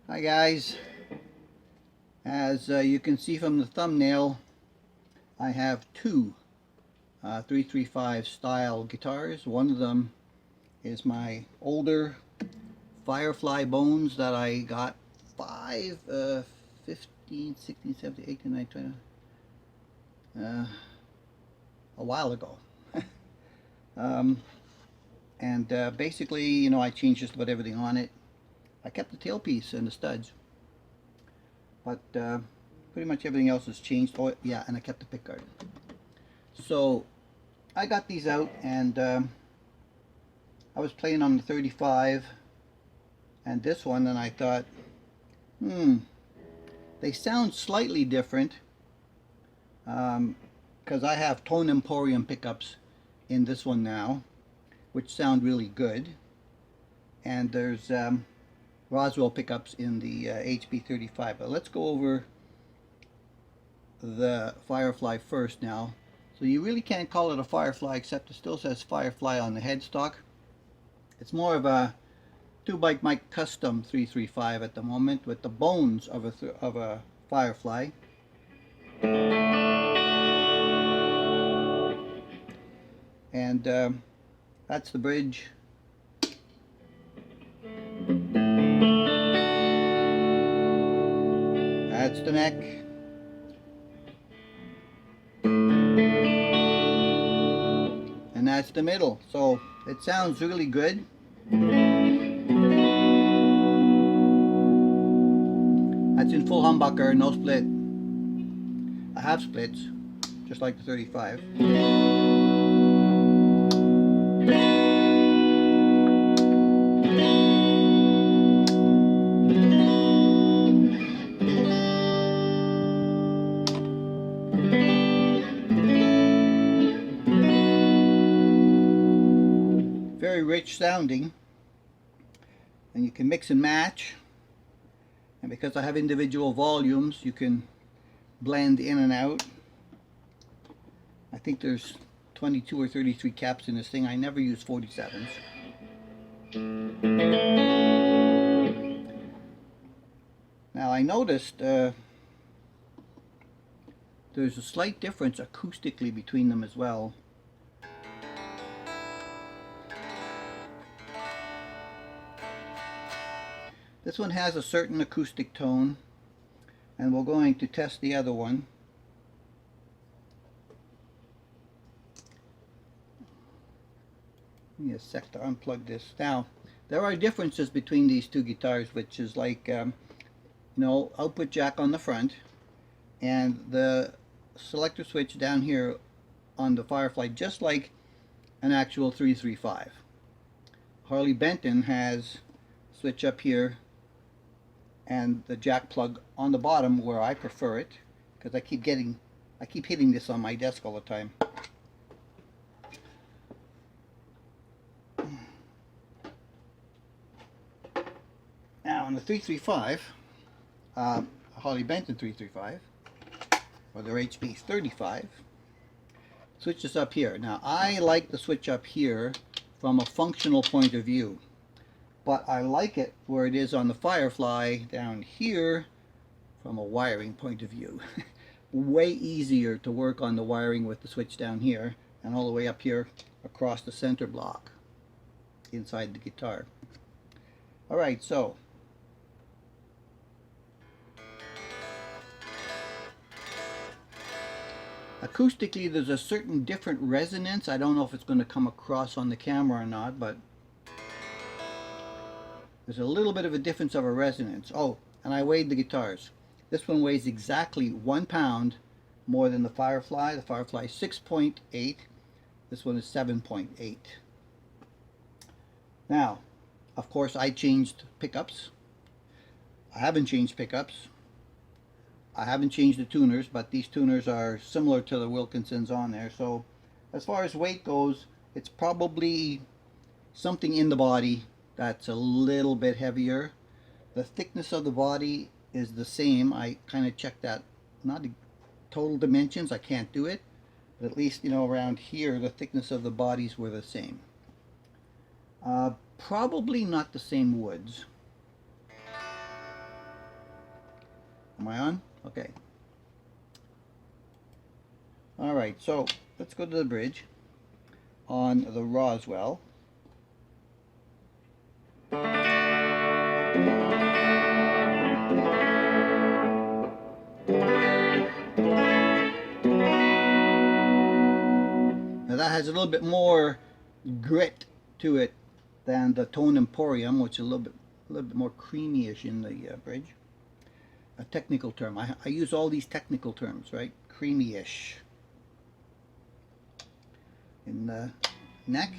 Hi guys, as you can see from the thumbnail, I have two 335 style guitars. One of them is my older Firefly bones that I got 15, 16, 17, 18, 19, 20, a while ago. And basically, you know, I changed just about everything on it. I kept the tailpiece and the studs, but pretty much everything else has changed. Oh yeah, and I kept the pickguard. So I got these out, and I was playing on the 35 and this one, and I thought, they sound slightly different because I have Tone Emporium pickups in this one now, which sound really good, and there's Roswell pickups in the HB-35. But let's go over the Firefly first now. So you really can't call it a Firefly, except it still says Firefly on the headstock. It's more of a 2-byte mic custom 335 at the moment, with the bones of a Firefly. And that's the bridge. That's the neck. And that's the middle. So it sounds really good. That's in full humbucker, no split. I have splits, just like the 35. Very rich sounding, and you can mix and match, and because I have individual volumes, you can blend in and out. I think there's 22 or 33 caps in this thing. I never use 47s. Now I noticed there's a slight difference acoustically between them as well. This one has a certain acoustic tone, and we're going to test the other one. Give me a sec to unplug this. Now, there are differences between these two guitars, which is like, you know, output jack on the front, and the selector switch down here on the Firefly, just like an actual 335. Harley Benton has a switch up here and the jack plug on the bottom, where I prefer it, because I keep hitting this on my desk all the time. Now on the 335, Harley Benton 335, or their HB-35, switch is up here. Now I like the switch up here from a functional point of view, but I like it where it is on the Firefly down here from a wiring point of view. Way easier to work on the wiring with the switch down here and all the way up here across the center block inside the guitar. Alright, so acoustically there's a certain different resonance. I don't know if it's going to come across on the camera or not, but there's a little bit of a difference of a resonance. Oh, and I weighed the guitars. This one weighs exactly 1 pound more than the Firefly. The Firefly is 6.8. This one is 7.8. Now, of course, I changed pickups. I haven't changed pickups. I haven't changed the tuners, but these tuners are similar to the Wilkinsons on there. So, as far as weight goes, it's probably something in the body that's a little bit heavier. The thickness of the body is the same. I kind of checked that, not the total dimensions, I can't do it, but at least, you know, around here the thickness of the bodies were the same. Probably not the same woods. Am I on? Okay. Alright, so let's go to the bridge on the Roswell. Now that has a little bit more grit to it than the Tone Emporium, which is a little bit more creamy-ish in the bridge. A technical term. I use all these technical terms, right? Creamy-ish. In the neck.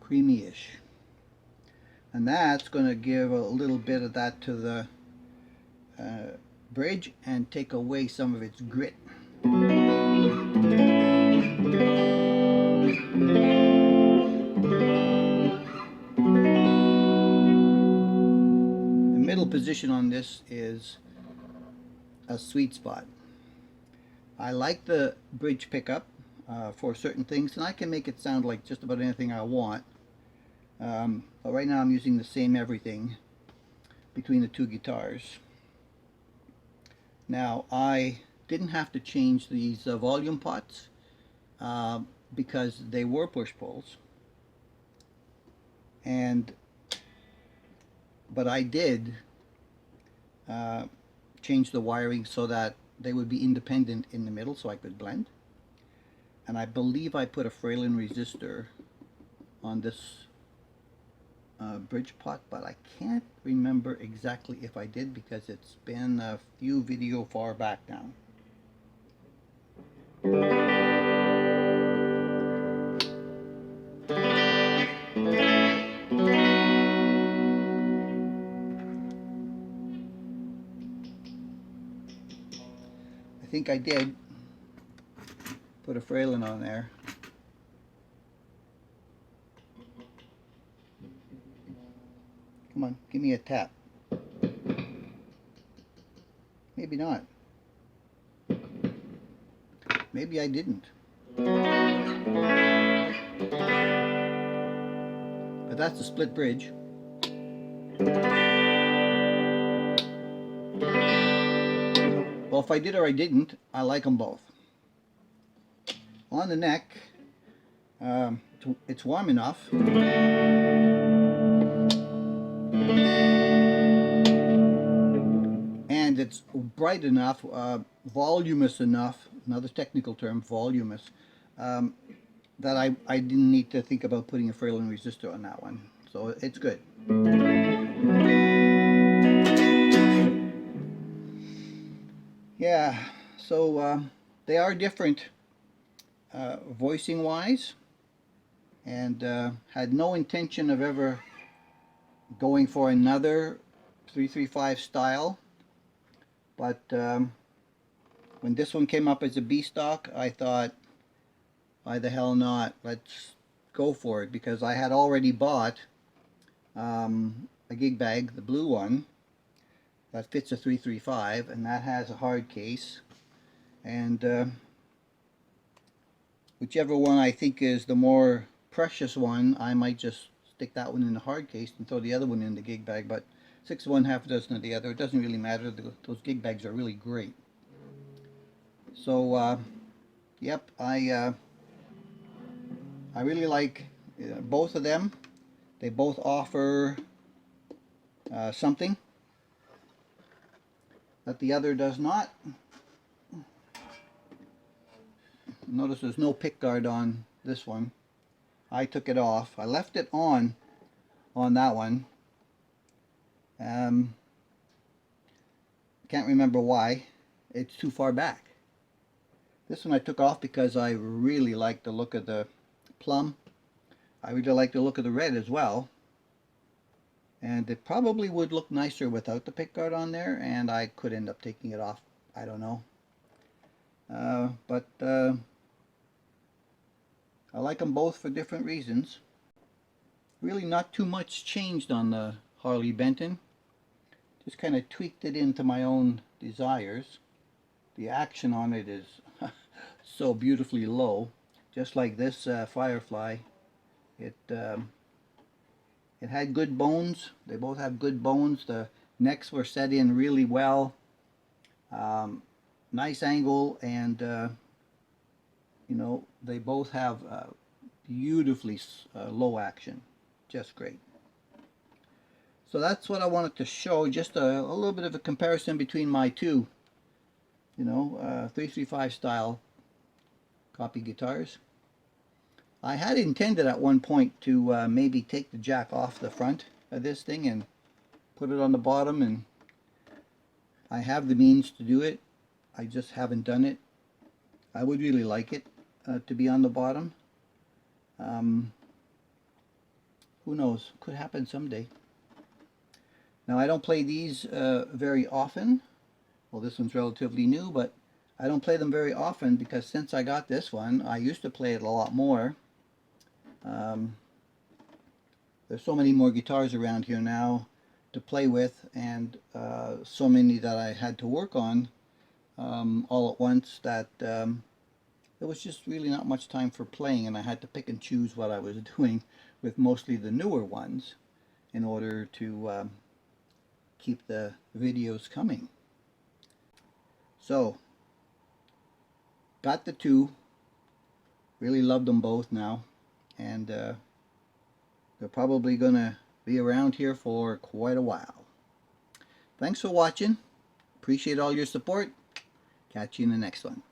Creamy-ish. And that's going to give a little bit of that to the bridge and take away some of its grit. The middle position on this is a sweet spot. I like the bridge pickup for certain things, and I can make it sound like just about anything I want. But right now I'm using the same everything between the two guitars. Now I didn't have to change these volume pots because they were push-pulls, but I did change the wiring so that they would be independent in the middle so I could blend. And I believe I put a Fralin resistor on this bridge pot, but I can't remember exactly if I did because it's been a few videos far back now. I think I did put a Fralin on there. Come on, give me a tap. Maybe not. Maybe I didn't. But that's a split bridge. Well, if I did or I didn't, I like them both. On the neck, it's warm enough. And it's bright enough, voluminous enough, another technical term, voluminous, that I didn't need to think about putting a Fralin resistor on that one. So it's good. Yeah, so they are different voicing wise, and had no intention of ever going for another 335 style. But when this one came up as a B stock, I thought, why the hell not? Let's go for it, because I had already bought a gig bag, the blue one, that fits a 335, and that has a hard case. And whichever one I think is the more precious one, I might just stick that one in the hard case and throw the other one in the gig bag. But 6 of one, half a dozen of the other. It doesn't really matter. Those gig bags are really great. So, yep, I really like both of them. They both offer something that the other does not. Notice there's no pick guard on this one. I took it off. I left it on that one. Can't remember why. It's too far back. This one I took off because I really like the look of the plum. I really like the look of the red as well. And it probably would look nicer without the pick guard on there, and I could end up taking it off. I don't know. But I like them both for different reasons. Really not too much changed on the Harley Benton. Just kind of tweaked it into my own desires. The action on it is so beautifully low, just like this Firefly. It it had good bones. They both have good bones. The necks were set in really well. Nice angle, and you know, they both have beautifully low action. Just great. So that's what I wanted to show, just a little bit of a comparison between my two, you know, 335 style copy guitars. I had intended at one point to maybe take the jack off the front of this thing and put it on the bottom, and I have the means to do it. I just haven't done it. I would really like it to be on the bottom. Who knows? Could happen someday. Now, I don't play these very often. Well, this one's relatively new, but I don't play them very often because since I got this one, I used to play it a lot more. There's so many more guitars around here now to play with, and so many that I had to work on all at once that there was just really not much time for playing, and I had to pick and choose what I was doing with mostly the newer ones in order to keep the videos coming. So, got the two. Really love them both now, and they're probably going to be around here for quite a while. Thanks for watching. Appreciate all your support. Catch you in the next one.